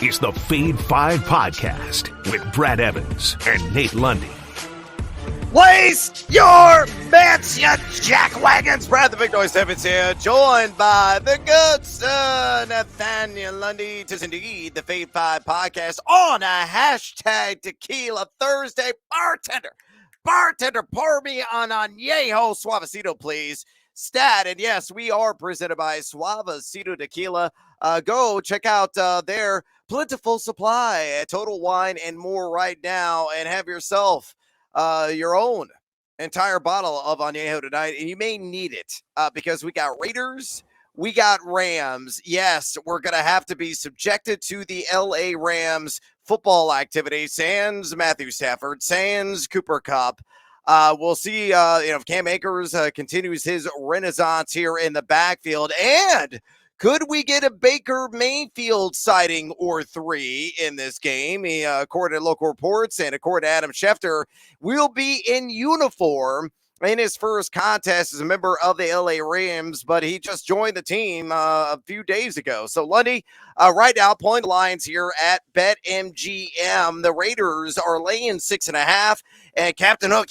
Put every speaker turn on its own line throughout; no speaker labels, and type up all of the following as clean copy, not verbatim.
is the Fade 5 Podcast with Brad Evans and Nate Lundy.
Place your bets, you jackwagons. Brad the Big Noise Evans here, joined by the good sir Nathaniel Lundy. 'Tis indeed the Fade 5 Podcast on a hashtag Tequila Thursday. Bartender, pour me an añejo Suavecito, please. Stat, and yes, we are presented by Suavecito Tequila. Go check out their plentiful supply at Total Wine and more right now, and have yourself your own entire bottle of añejo tonight, and you may need it because we got Raiders, we got Rams. Yes, we're going to have to be subjected to the LA Rams football activity, sans Matthew Stafford, sans Cooper Kupp. We'll see if Cam Akers continues his renaissance here in the backfield, and could we get a Baker Mayfield sighting or three in this game? He, according to local reports and according to Adam Schefter, will be in uniform in his first contest as a member of the LA Rams, but he just joined the team a few days ago. So, Lundy, right now, pulling the lines here at BetMGM. The Raiders are laying 6.5, and Captain Hook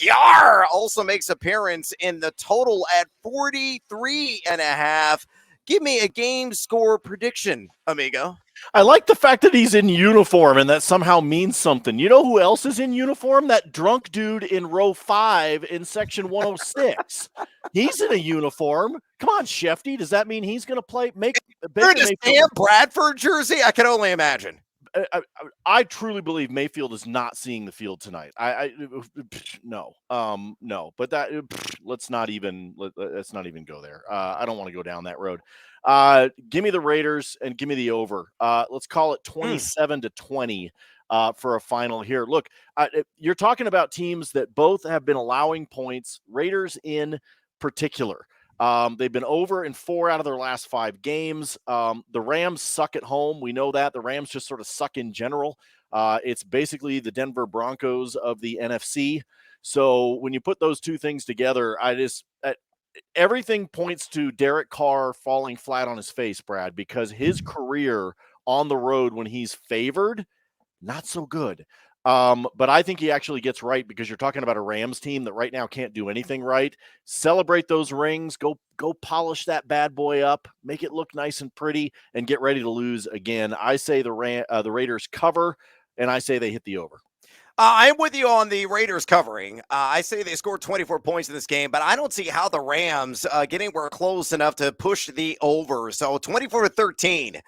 also makes appearance in the total at 43.5. Give me a game score prediction, amigo.
I like the fact that he's in uniform and that somehow means something. You know who else is in uniform? That drunk dude in row 5 in section 106. He's in a uniform. Come on, Shefty. Does that mean he's going to play?
You're in a Sam Bradford jersey? I can only imagine.
I truly believe Mayfield is not seeing the field tonight. No. But let's not even go there. I don't want to go down that road. Give me the Raiders and give me the over. Let's call it 27-20 for a final here. Look, you're talking about teams that both have been allowing points. Raiders in particular. They've been over in 4 out of their last 5 games. The Rams suck at home. We know that. The Rams just sort of suck in general. It's basically the Denver Broncos of the NFC. So when you put those two things together, everything points to Derek Carr falling flat on his face, Brad, because his career on the road when he's favored, not so good. But I think he actually gets right because you're talking about a Rams team that right now can't do anything right. Celebrate those rings, go polish that bad boy up, make it look nice and pretty, and get ready to lose again. I say the Raiders cover, and I say they hit the over.
I'm with you on the Raiders covering. I say they scored 24 points in this game, but I don't see how the Rams get anywhere close enough to push the over. So 24-13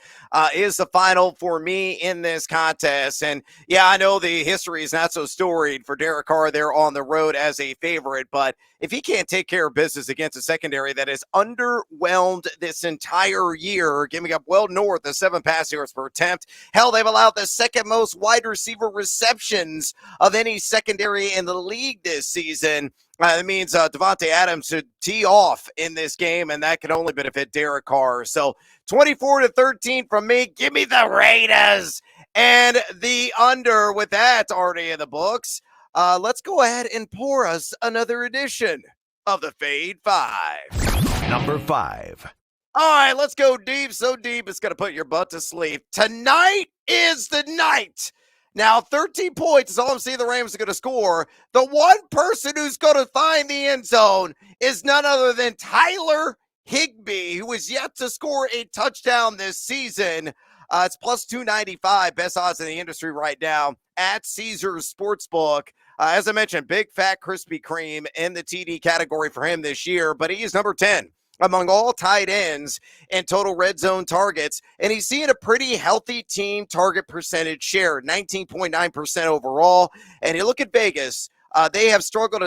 is the final for me in this contest. And yeah, I know the history is not so storied for Derek Carr there on the road as a favorite, but if he can't take care of business against a secondary that is underwhelmed this entire year, giving up well north of 7 pass yards per attempt, hell, they've allowed the second most wide receiver receptions of any secondary in the league this season. That means Devontae Adams should tee off in this game, and that can only benefit Derek Carr. So 24-13 from me. Give me the Raiders and the under with that already in the books. Let's go ahead and pour us another edition of the Fade 5.
Number 5.
All right, let's go deep. So deep, it's going to put your butt to sleep. Tonight is the night. Now, 13 points is all I'm seeing the Rams are going to score. The one person who's going to find the end zone is none other than Tyler Higbee, who is yet to score a touchdown this season. It's plus 295, best odds in the industry right now at Caesars Sportsbook. As I mentioned, big, fat, Krispy Kreme in the TD category for him this year, but he is number 10 among all tight ends and total red zone targets. And he's seeing a pretty healthy team target percentage share, 19.9% overall. And you look at Vegas, they have struggled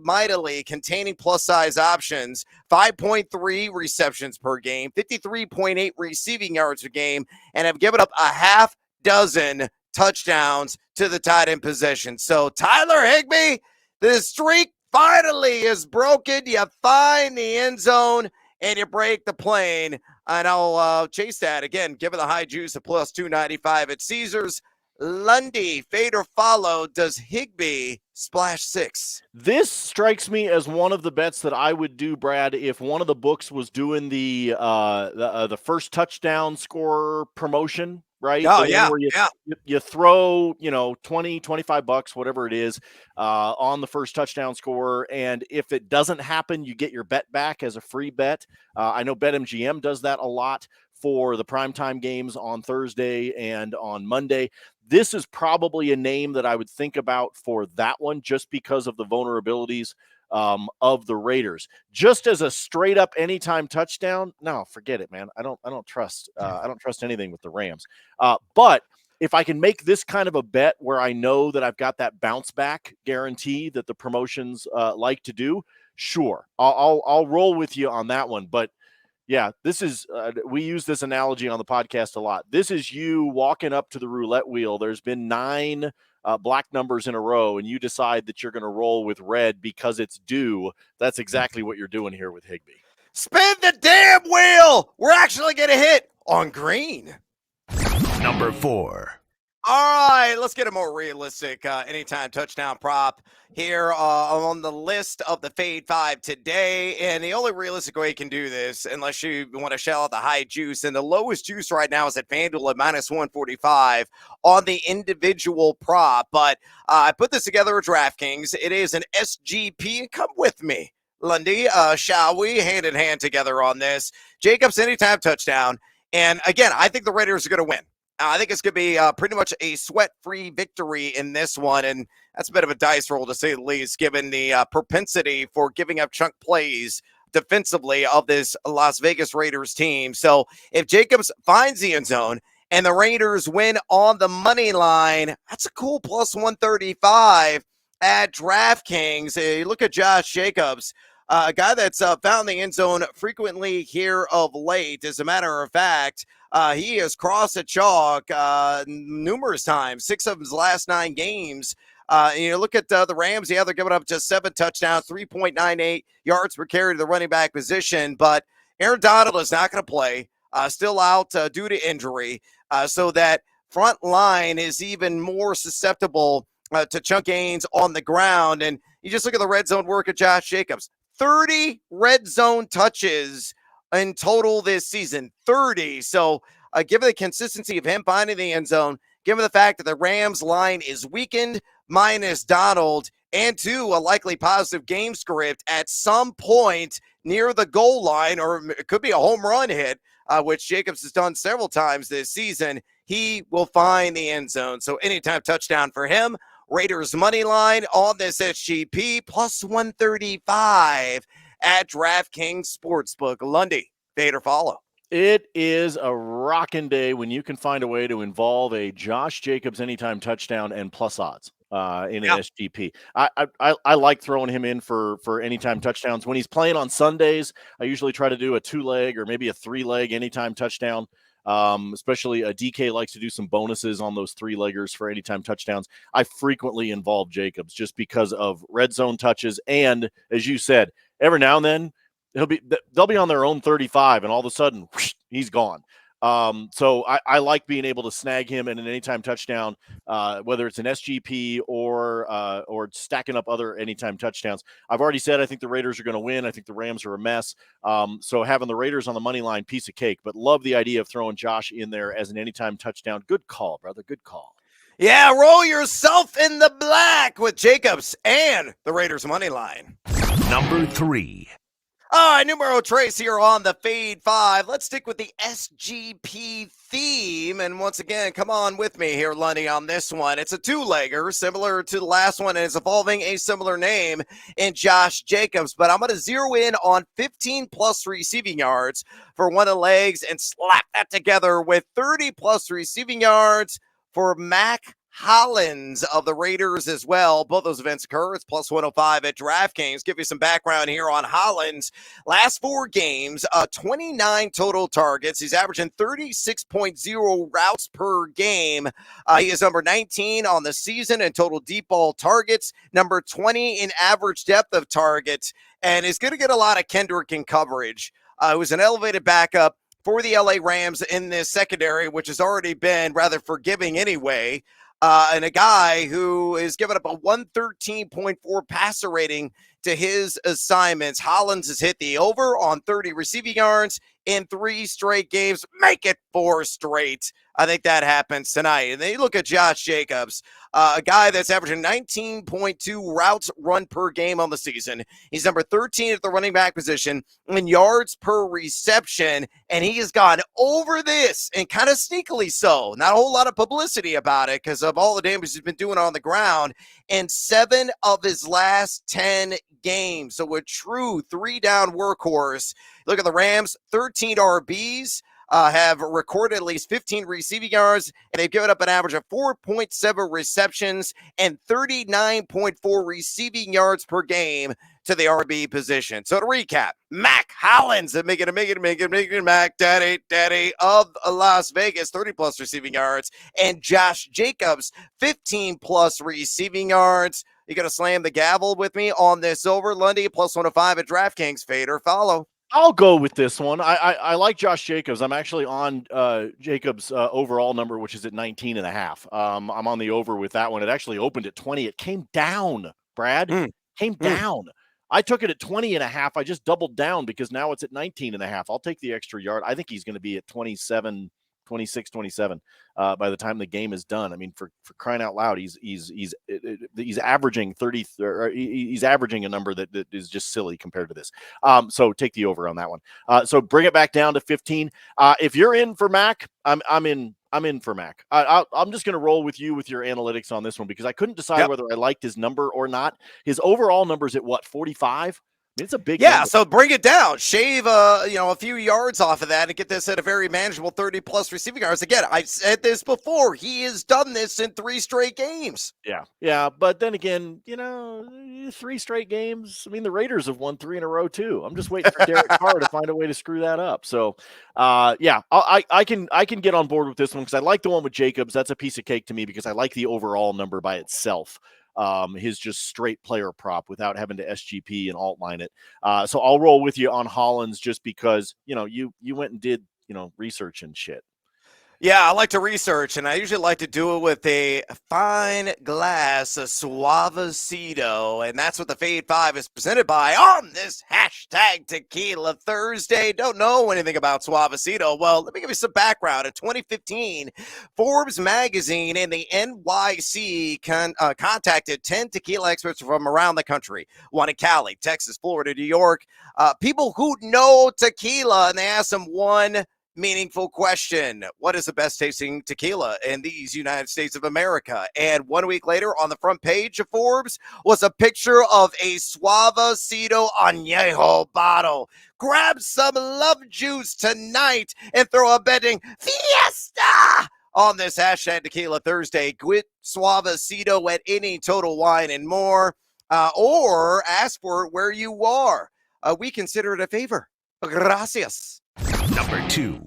mightily containing plus size options, 5.3 receptions per game, 53.8 receiving yards per game, and have given up a half dozen touchdowns to the tight end position. So Tyler Higbee, the streak finally is broken. You find the end zone and you break the plane. And I'll chase that again, given the high juice of plus 295 at Caesars. Lundy, fade or follow. Does Higbee splash 6?
This strikes me as one of the bets that I would do, Brad, if one of the books was doing the first touchdown scorer promotion right?
Oh,
The one
yeah,
where
yeah.
you throw, 20, $25, whatever it is, on the first touchdown scorer. And if it doesn't happen, you get your bet back as a free bet. I know BetMGM does that a lot for the primetime games on Thursday and on Monday. This is probably a name that I would think about for that one, just because of the vulnerabilities of the Raiders. Just as a straight up anytime touchdown, no, forget it, man. I don't trust anything with the Rams. But if I can make this kind of a bet where I know that I've got that bounce back guarantee that the promotions like to do, sure, I'll roll with you on that one. But yeah, this is we use this analogy on the podcast a lot. This is you walking up to the roulette wheel. There's been 9 black numbers in a row, and you decide that you're going to roll with red because it's due. That's exactly what you're doing here with Higbee.
Spin the damn wheel. We're actually going to hit on green.
Number 4.
All right, let's get a more realistic anytime touchdown prop here on the list of the Fade 5 today. And the only realistic way you can do this, unless you want to shell out the high juice, and the lowest juice right now is at FanDuel at -145 on the individual prop. But I put this together at DraftKings. It is an SGP. Come with me, Lundy. Shall we hand in hand together on this? Jacobs anytime touchdown. And again, I think the Raiders are going to win. I think it's going to be pretty much a sweat-free victory in this one, and that's a bit of a dice roll to say the least, given the propensity for giving up chunk plays defensively of this Las Vegas Raiders team. So if Jacobs finds the end zone and the Raiders win on the money line, that's a cool +135 at DraftKings. You look at Josh Jacobs, a guy that's found the end zone frequently here of late. As a matter of fact, he has crossed the chalk numerous times, 6 of his last 9 games. And you look at the Rams, they're giving up just 7 touchdowns, 3.98 yards per carry to the running back position. But Aaron Donald is not going to play, still out due to injury. So that front line is even more susceptible to chunk gains on the ground. And you just look at the red zone work of Josh Jacobs. 30 red zone touches in total this season, 30. So given the consistency of him finding the end zone, given the fact that the Rams line is weakened, minus Donald, and 2, a likely positive game script at some point near the goal line, or it could be a home run hit, which Jacobs has done several times this season, he will find the end zone. So anytime touchdown for him. Raiders money line on this SGP +135 at DraftKings Sportsbook. Lundy, fade or follow?
It is a rockin' day when you can find a way to involve a Josh Jacobs anytime touchdown and plus odds in an SGP. I like throwing him in for anytime touchdowns. When he's playing on Sundays, I usually try to do a 2-leg or maybe a 3-leg anytime touchdown. Especially DK likes to do some bonuses on those 3-leggers for anytime touchdowns. I frequently involve Jacobs just because of red zone touches. And as you said, every now and then they'll be on their own 35 and all of a sudden whoosh, he's gone. So I like being able to snag him in an anytime touchdown, whether it's an SGP or stacking up other anytime touchdowns. I've already said I think the Raiders are going to win. I think the Rams are a mess. So having the Raiders on the money line, piece of cake. But love the idea of throwing Josh in there as an anytime touchdown. Good call, brother. Good call.
Yeah, roll yourself in the black with Jacobs and the Raiders money line.
Number 3.
All right, numero trace here on the Fade 5. Let's stick with the SGP theme. And once again, come on with me here, Lundy, on this one. It's a 2-legger, similar to the last one, and it's evolving a similar name in Josh Jacobs. But I'm going to zero in on 15-plus receiving yards for one of the legs and slap that together with 30-plus receiving yards for Mac Hollins of the Raiders as well. Both those events occur. It's +105 at DraftKings. Give you some background here on Hollins. Last 4 games, 29 total targets. He's averaging 36.0 routes per game. He is number 19 on the season in total deep ball targets, number 20 in average depth of targets, and is going to get a lot of Kendrick in coverage. It was an elevated backup for the LA Rams in this secondary, which has already been rather forgiving anyway. And a guy who is giving up a 113.4 passer rating to his assignments. Hollins has hit the over on 30 receiving yards in 3 straight games. Make it 4 straight. I think that happens tonight. And then you look at Josh Jacobs, a guy that's averaging 19.2 routes run per game on the season. He's number 13 at the running back position in yards per reception, and he has gone over this, and kind of sneakily so. Not a whole lot of publicity about it because of all the damage he's been doing on the ground in 7 of his last 10 games. So a true 3-down workhorse. Look at the Rams, 13 RBs. Have recorded at least 15 receiving yards, and they've given up an average of 4.7 receptions and 39.4 receiving yards per game to the RB position. So to recap, Mac Hollins, making Mac Daddy of Las Vegas, 30-plus receiving yards, and Josh Jacobs, 15-plus receiving yards. You going to slam the gavel with me on this over, Lundy, plus 105 at DraftKings. Fade or follow?
I'll go with this one. I like Josh Jacobs. I'm actually on Jacobs' overall number, which is at 19.5. I'm on the over with that one. It actually opened at 20. It came down, Brad. Came down. I took it at 20.5. I just doubled down because now it's at 19.5. I'll take the extra yard. I think he's going to be at 27, 26, 27 by the time the game is done. I mean, for crying out loud, he's averaging 30. Or he's averaging a number that is just silly compared to this. So take the over on that one. So bring it back down to 15. If you're in for Mac, I'm in for Mac. I'm just going to roll with you with your analytics on this one because I couldn't decide whether I liked his number or not. His overall number is at what, 45? I mean, it's a big number.
So bring it down. Shave a few yards off of that and get this at a very manageable 30-plus receiving yards. Again, I've said this before. He has done this in 3 straight games.
Yeah. But then again, 3 straight games. I mean, the Raiders have won 3 in a row too. I'm just waiting for Derek Carr to find a way to screw that up. So, I can get on board with this one because I like the one with Jacobs. That's a piece of cake to me because I like the overall number by itself. His just straight player prop without having to SGP and alt line it. So I'll roll with you on Hollins just because, you went and did, research and shit.
Yeah, I like to research, and I usually like to do it with a fine glass of Suavecito, and that's what the Fade 5 is presented by on this hashtag Tequila Thursday. Don't know anything about Suavecito? Well, let me give you some background. In 2015, Forbes magazine and the NYC contacted 10 tequila experts from around the country, one in Cali, Texas, Florida, New York, people who know tequila, and they asked them one meaningful question: what is the best tasting tequila in these United States of America? And 1 week later, on the front page of Forbes was a picture of a Suavecito Añejo bottle. Grab some love juice tonight and throw a betting fiesta on this hashtag Tequila Thursday. Quit Suavecito at any Total Wine and More, or ask for it where you are. We consider it a favor. Gracias.
Number 2.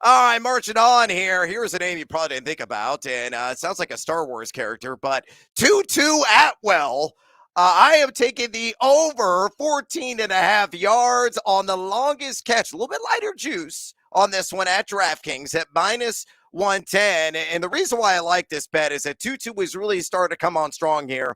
All right, marching on here. Here's a name you probably didn't think about, and it sounds like a Star Wars character, but Tutu Atwell. I am taking the over 14.5 yards on the longest catch. A little bit lighter juice on this one at DraftKings at minus 110. And the reason why I like this bet is that Tutu was really starting to come on strong here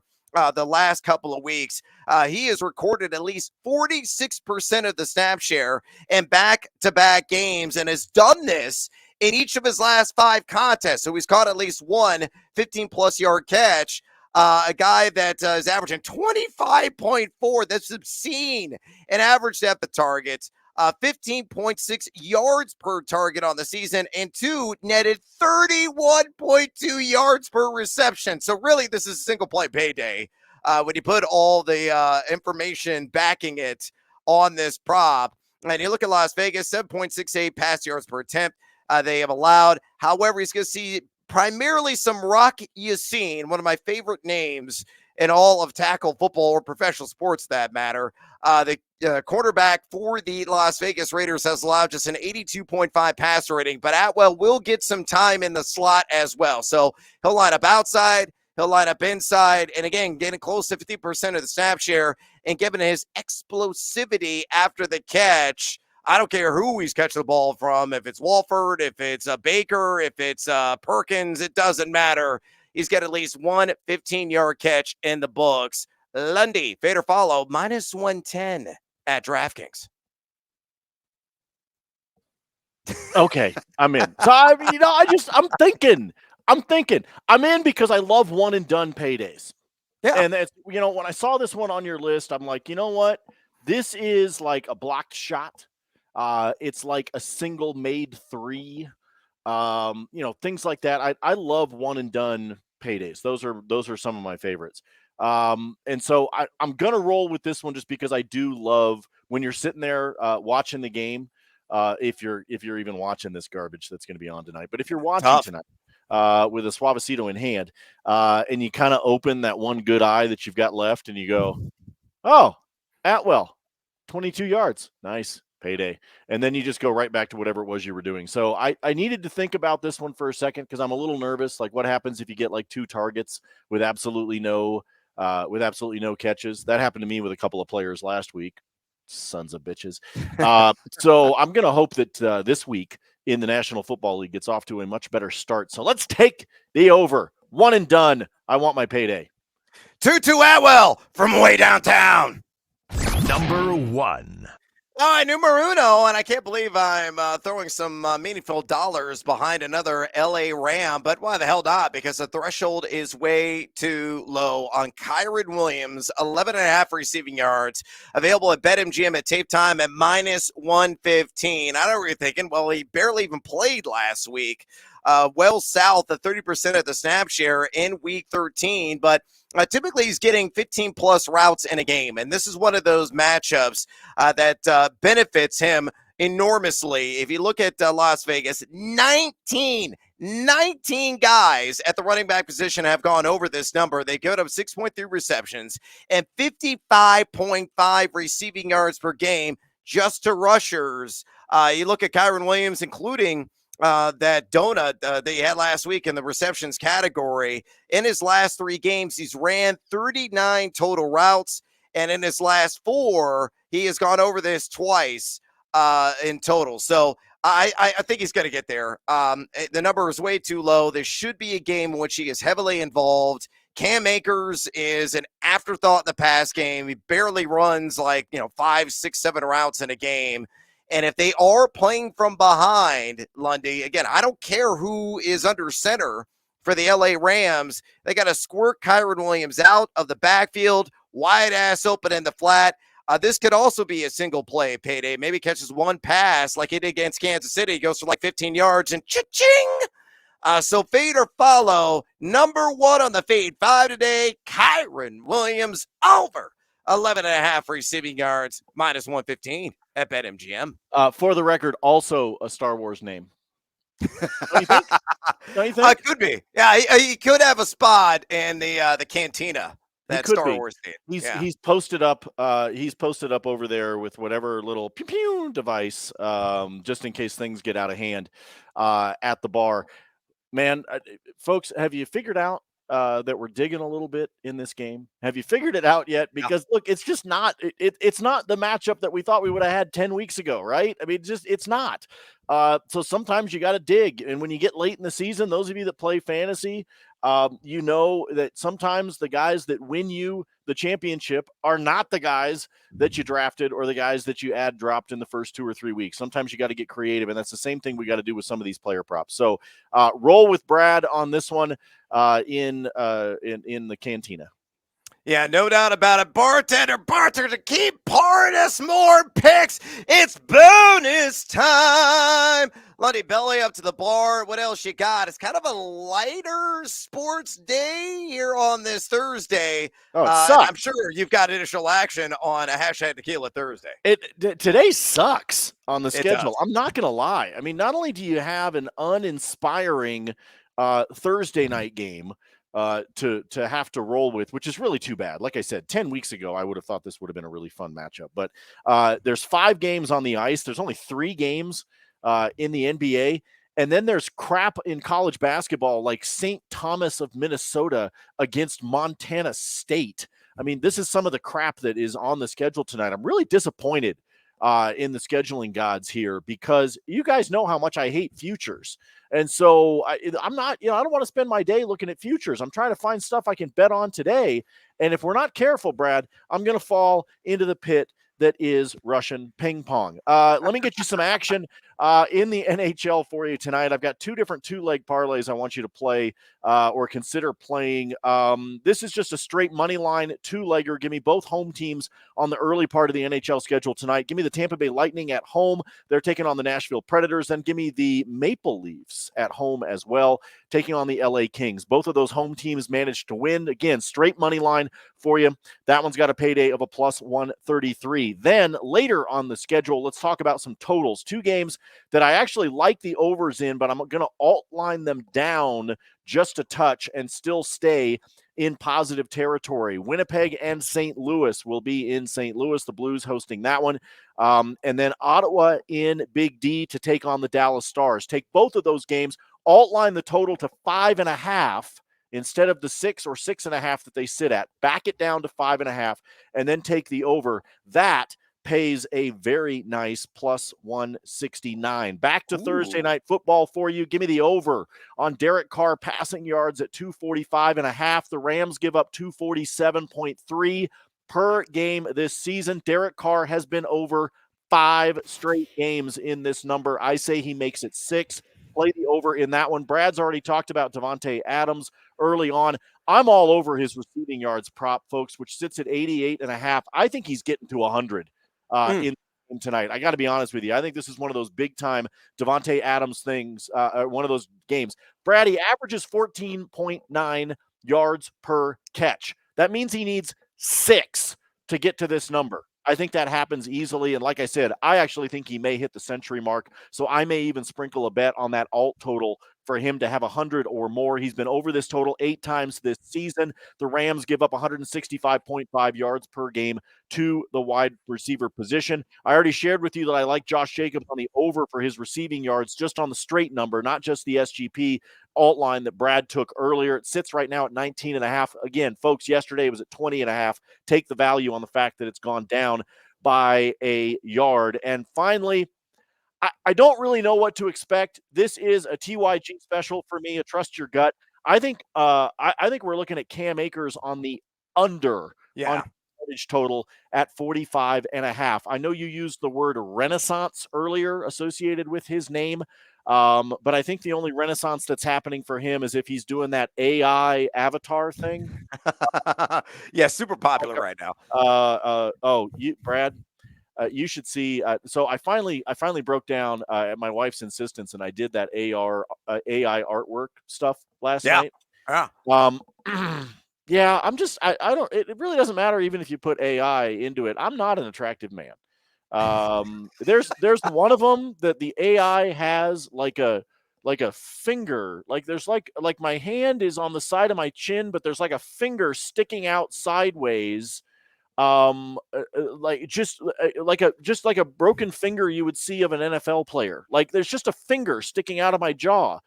the last couple of weeks. He has recorded at least 46% of the snap share in back-to-back games and has done this in each of his last 5 contests. So he's caught at least one 15-plus yard catch. A guy that is averaging 25.4. That's obscene. An average depth of targets. 15.6 yards per target on the season, and 2 netted 31.2 yards per reception. So really, this is a single play payday when you put all the information backing it on this prop. And you look at Las Vegas, 7.68 pass yards per attempt they have allowed. However, he's going to see primarily some Rock Yassin, one of my favorite names in all of tackle football or professional sports, that matter. The quarterback for the Las Vegas Raiders has allowed just an 82.5 passer rating, but Atwell will get some time in the slot as well. So he'll line up outside, he'll line up inside, and again, getting close to 50% of the snap share, and given his explosivity after the catch, I don't care who he's catching the ball from, if it's Walford, if it's Baker, if it's Perkins, it doesn't matter. He's got at least one 15-yard catch in the books. Lundy, fade or follow, minus 110 at DraftKings.
Okay, I'm in. So I'm thinking. I'm in because I love one and done paydays.
Yeah.
And that's, when I saw this one on your list, I'm like, you know what? This is like a blocked shot. It's like a single made three. Things like that. I love one and done paydays. Those are some of my favorites. And so I'm gonna roll with this one just because I do love when you're sitting there watching the game. If you're even watching this garbage that's going to be on tonight, but if you're watching
Tough.
tonight with a Suavecito in hand, and you kind of open that one good eye that you've got left, and you go, "Oh, Atwell, 22 yards, nice payday," and then you just go right back to whatever it was you were doing. So I needed to think about this one for a second because I'm a little nervous. Like, what happens if you get like 2 targets with absolutely no catches? That happened to me with a couple of players last week. Sons of bitches. So I'm going to hope that this week in the National Football League gets off to a much better start. So let's take the over. One and done. I want my payday.
Tutu Atwell from way downtown.
Number 1.
All right, numero uno, and I can't believe I'm throwing some meaningful dollars behind another LA Ram, but why the hell not? Because the threshold is way too low on Kyren Williams, 11.5 receiving yards, available at BetMGM at tape time at -115. I know what you're thinking. Well, he barely even played last week. Well south of 30% of the snap share in week 13, but typically he's getting 15-plus routes in a game, and this is one of those matchups that benefits him enormously. If you look at Las Vegas, 19 guys at the running back position have gone over this number. They given up 6.3 receptions and 55.5 receiving yards per game just to rushers. You look at Kyren Williams, including that donut that he had last week in the receptions category. In his last 3 games, he's ran 39 total routes, and in his last 4, he has gone over this twice in total. So I think he's going to get there. The number is way too low. This should be a game in which he is heavily involved. Cam Akers is an afterthought in the pass game. He barely runs 5, 6, 7 routes in a game. And if they are playing from behind, Lundy, again, I don't care who is under center for the LA Rams. They got to squirt Kyren Williams out of the backfield, wide ass open in the flat. This could also be a single play payday. Maybe catches one pass like he did against Kansas City. He goes for 15 yards and cha-ching. So fade or follow. Number 1 on the fade 5 today, Kyren Williams over 11.5 receiving yards, -115 at BetMGM.
For the record, also a Star Wars name. Don't you think? Don't you think?
Could be. Yeah, he could have a spot in the cantina. That Star Wars thing.
He's posted up. He's posted up over there with whatever little pew pew device, just in case things get out of hand at the bar. Man, folks, have you figured out that we're digging a little bit in this game? Have you figured it out yet? Because look, it's just not. It's not the matchup that we thought we would have had 10 weeks ago, right? I mean, it's not. So sometimes you got to dig, and when you get late in the season, those of you that play fantasy, you know that sometimes the guys that win you the championship are not the guys that you drafted or the guys that you dropped in the first 2 or 3 weeks. Sometimes you got to get creative, and that's the same thing we got to do with some of these player props. So roll with Brad on this one in the cantina.
Yeah, no doubt about it. Bartender, keep pouring us more picks. It's bonus time. Lundy, belly up to the bar. What else you got? It's kind of a lighter sports day here on this Thursday.
Oh, it sucks.
I'm sure you've got initial action on a hashtag Tequila Thursday.
Today sucks on the schedule.
Does.
I'm not going to lie. I mean, not only do you have an uninspiring Thursday night game to have to roll with, which is really too bad. Like I said, 10 weeks ago, I would have thought this would have been a really fun matchup. But there's 5 games on the ice. There's only 3 games in the NBA. And then there's crap in college basketball like St. Thomas of Minnesota against Montana State. I mean, this is some of the crap that is on the schedule tonight. I'm really disappointed in the scheduling gods here because you guys know how much I hate futures. And so I'm not, I don't want to spend my day looking at futures. I'm trying to find stuff I can bet on today. And if we're not careful, Brad, I'm going to fall into the pit that is Russian ping pong. Let me get you some action in the NHL for you tonight. I've got two different two-leg parlays I want you to play or consider playing. This is just a straight money line two-legger. Give me both home teams on the early part of the NHL schedule tonight. Give me the Tampa Bay Lightning at home. They're taking on the Nashville Predators. Then give me the Maple Leafs at home as well, taking on the LA Kings. Both of those home teams managed to win. Again, straight money line for you. That one's got a payday of a plus 133. Then later on the schedule, let's talk about some totals. Two games that I actually like the overs in, but I'm going to alt line them down just a touch and still stay in positive territory. Winnipeg and St. Louis will be in St. Louis, the Blues hosting that one. And then Ottawa in Big D to take on the Dallas Stars. Take both of those games, alt line the total to 5.5 instead of the 6 or 6.5 that they sit at. Back it down to 5.5 and then take the over. That pays a very nice plus 169. Back to Thursday night football for you. Give me the over on Derek Carr passing yards at 245.5. The Rams give up 247.3 per game this season. Derek Carr has been over 5 straight games in this number. I say he makes it 6. Play the over in that one. Brad's already talked about Davante Adams early on. I'm all over his receiving yards prop, folks, which sits at 88.5. I think he's getting to 100 in tonight. I got to be honest with you. I think this is one of those big-time Davante Adams things, one of those games. Brad, he averages 14.9 yards per catch. That means he needs 6 to get to this number. I think that happens easily. And like I said, I actually think he may hit the century mark. So I may even sprinkle a bet on that alt total for him to have 100 or more. He's been over this total 8 times this season. The Rams give up 165.5 yards per game to the wide receiver position. I already shared with you that I like Josh Jacobs on the over for his receiving yards, just on the straight number, not just the SGP alt line that Brad took earlier. It sits right now at 19.5. Again, folks, yesterday it was at 20.5. Take the value on the fact that it's gone down by a yard. And finally, I don't really know what to expect. This is a TYG special for me, a trust your gut. I think we're looking at Cam Akers on the under on total at 45.5. I know you used the word renaissance earlier associated with his name. But I think the only renaissance that's happening for him is if he's doing that AI avatar thing.
Yeah, super popular right now.
Brad, you should see. So I finally broke down at my wife's insistence, and I did that AI artwork stuff last night.
Yeah.
Yeah, I don't. It really doesn't matter even if you put AI into it. I'm not an attractive man. There's one of them that the AI has like a finger, like there's like my hand is on the side of my chin, but there's like a finger sticking out sideways, like a broken finger you would see of an NFL player. Like there's just a finger sticking out of my jaw.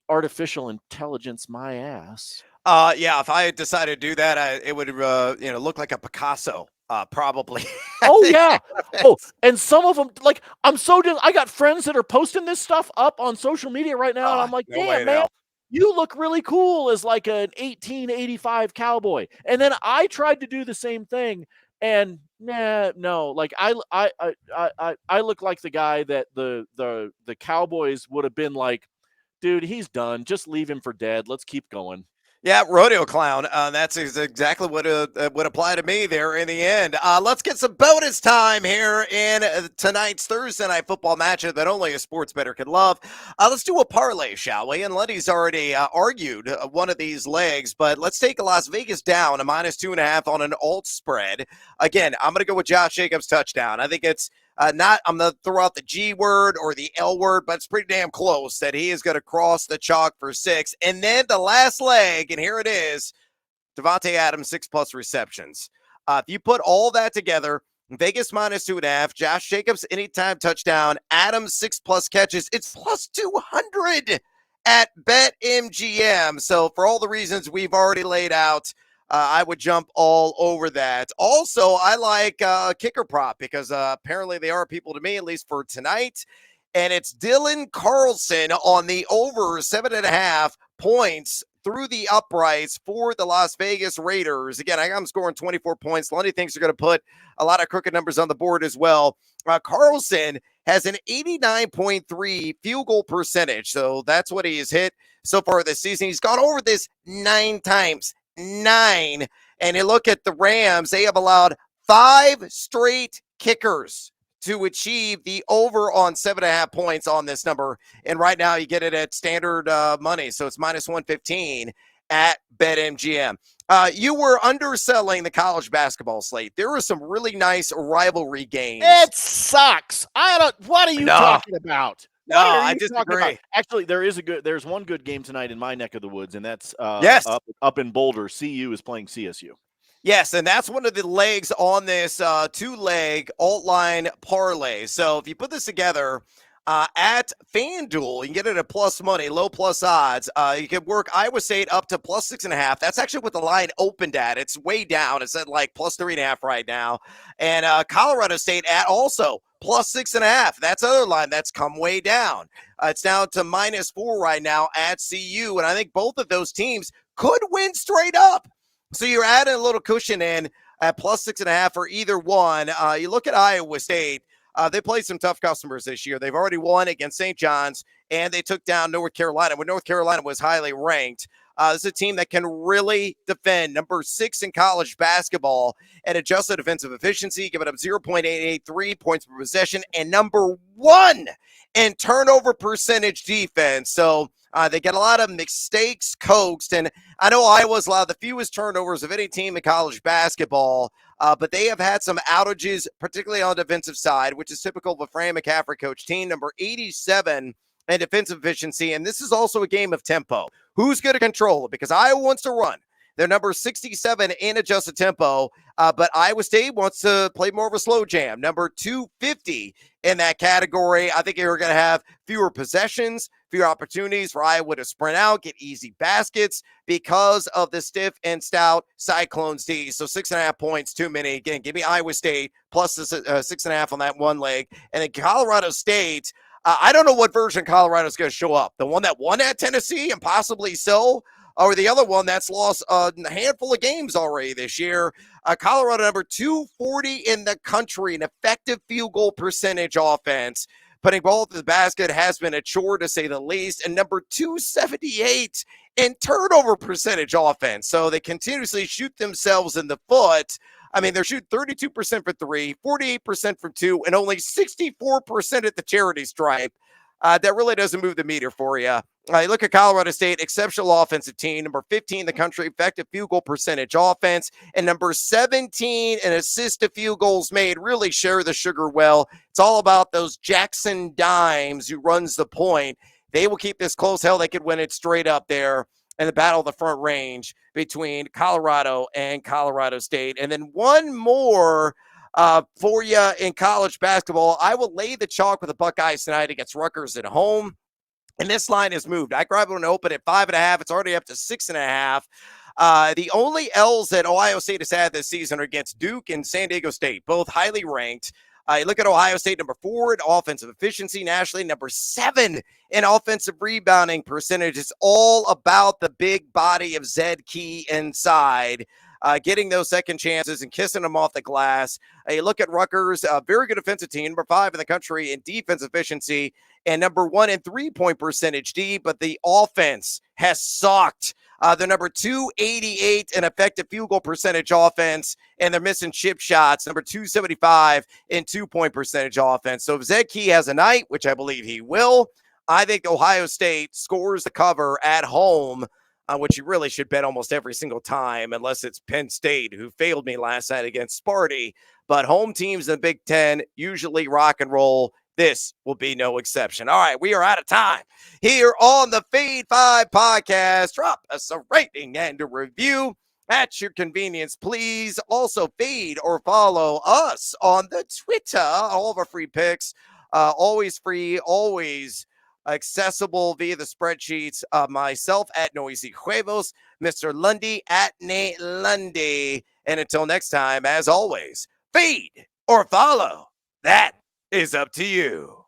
Artificial intelligence, my ass.
Yeah, if I had decided to do that, it would look like a Picasso. Probably.
Oh yeah. Oh, and some of them, like, I got friends that are posting this stuff up on social media right now, and I'm like, damn, man, you look really cool as like an 1885 cowboy. And then I tried to do the same thing, and no, like I look like the guy that the Cowboys would have been like, dude, he's done. Just leave him for dead. Let's keep going.
Yeah, rodeo clown. That's exactly what would apply to me there in the end. Let's get some bonus time here in tonight's Thursday night football matchup that only a sports bettor can love. Let's do a parlay, shall we? And Lundy's already argued one of these legs, but let's take Las Vegas down a -2.5 on an alt spread. Again, I'm going to go with Josh Jacobs touchdown. I think it's I'm going to throw out the G word or the L word, but it's pretty damn close that he is going to cross the chalk for 6. And then the last leg, and here it is, Davante Adams, 6+ receptions. If you put all that together, Vegas -2.5, Josh Jacobs, anytime touchdown, Adams, 6+ catches, it's +200 at BetMGM. So for all the reasons we've already laid out, I would jump all over that. Also, I like kicker prop because apparently they are people to me, at least for tonight. And it's Dylan Carlson on the over 7.5 points. through the uprights for the Las Vegas Raiders. Again, I'm scoring 24 points. Lundy thinks they're going to put a lot of crooked numbers on the board as well. Carlson has an 89.3 field goal percentage. So that's what he has hit so far this season. He's gone over this 9 times. 9. And you look at the Rams, they have allowed 5 straight kickers to achieve the over on 7.5 points on this number. And right now you get it at standard money. So it's minus 115 at BetMGM. You were underselling the college basketball slate. There were some really nice rivalry games.
It sucks. What are you talking about?
No, I disagree.
Actually, there's one good game tonight in my neck of the woods, and that's up in Boulder. CU is playing CSU.
Yes, and that's one of the legs on this 2-leg alt line parlay. So if you put this together at FanDuel, you can get it at plus money, low plus odds. You can work Iowa State up to plus 6.5. That's actually what the line opened at. It's way down. It's at like plus 3.5 right now. And Colorado State at also plus 6.5. That's other line that's come way down. It's down to minus 4 right now at CU. And I think both of those teams could win straight up. So you're adding a little cushion in at plus 6.5 for either one. You look at Iowa State. They played some tough customers this year. They've already won against St. John's, and they took down North Carolina when North Carolina was highly ranked. This is a team that can really defend. Number 6 in college basketball at adjusted defensive efficiency, giving up 0.883 points per possession, and number 1 in turnover percentage defense. So they get a lot of mistakes coaxed, and I know Iowa's allowed the fewest turnovers of any team in college basketball, but they have had some outages, particularly on the defensive side, which is typical of a Fran McCaffrey coach team. Number 87 in defensive efficiency, and this is also a game of tempo. Who's going to control it? Because Iowa wants to run. They're number 67 in adjusted tempo, but Iowa State wants to play more of a slow jam. Number 250 in that category. I think you're going to have fewer possessions, fewer opportunities for Iowa to sprint out, get easy baskets because of the stiff and stout Cyclones D. So 6.5 points, too many. Again, give me Iowa State plus the 6.5 on that one leg. And then Colorado State, I don't know what version Colorado is going to show up. The one that won at Tennessee and possibly so, or the other one that's lost a handful of games already this year. Colorado number 240 in the country, an effective field goal percentage offense. Putting ball to the basket has been a chore, to say the least. And number 278 in turnover percentage offense. So they continuously shoot themselves in the foot. I mean, they're shooting 32% for 3, 48% from 2, and only 64% at the charity stripe. That really doesn't move the meter for you. You look at Colorado State, exceptional offensive team, number 15 in the country, effective field goal percentage offense, and number 17 in assist to field goals made. Really share the sugar well. It's all about those Jackson Dimes who runs the point. They will keep this close. Hell, they could win it straight up there in the battle of the front range between Colorado and Colorado State. And then one more for you in college basketball. I will lay the chalk with the Buckeyes tonight against Rutgers at home. And this line has moved. I grabbed one to open at 5.5. It's already up to 6.5. The only L's that Ohio State has had this season are against Duke and San Diego State, both highly ranked. You look at Ohio State, number 4 in offensive efficiency nationally, number 7 in offensive rebounding percentage. It's all about the big body of Zed Key inside. Getting those second chances and kissing them off the glass. You look at Rutgers, a very good defensive team, number 5 in the country in defense efficiency and number 1 in three-point percentage D, but the offense has sucked. They're number 288 in effective field goal percentage offense, and they're missing chip shots, number 275 in two-point percentage offense. So if Zed Key has a night, which I believe he will, I think Ohio State scores the cover at home, which you really should bet almost every single time, unless it's Penn State, who failed me last night against Sparty. But home teams in the Big Ten usually rock and roll. This will be no exception. All right, we are out of time here on the Fade 5 podcast. Drop us a rating and a review at your convenience, please. Also, feed or follow us on the Twitter. All of our free picks, always free, always accessible via the spreadsheets. Myself at Noisy Huevos, Mr. Lundy at Nate Lundy. And until next time, as always, feed or follow. That is up to you.